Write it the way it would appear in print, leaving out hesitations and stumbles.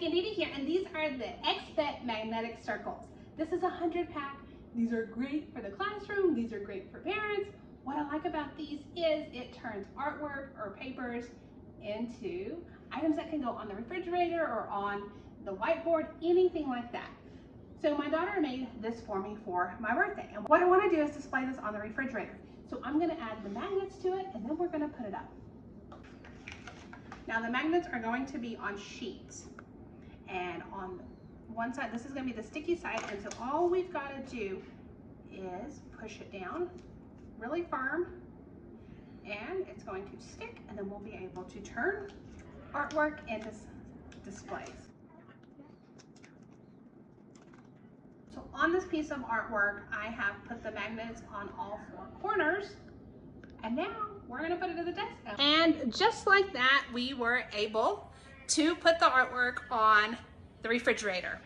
Candida here, and these are the X-Bet magnetic circles. This is a 100-pack. These are great for the classroom. These are great for parents. What I like about these is it turns artwork or papers into items that can go on the refrigerator or on the whiteboard, anything like that. So my daughter made this for me for my birthday. And what I want to do is display this on the refrigerator. So I'm going to add the magnets to it, and then we're going to put it up. Now the magnets are going to be on sheets. And on one side, this is going to be the sticky side. And so all we've got to do is push it down really firm, and it's going to stick, and then we'll be able to turn artwork into displays. So on this piece of artwork, I have put the magnets on all 4 corners, and now we're going to put it to the desk. And just like that, we were able to put the artwork on the refrigerator.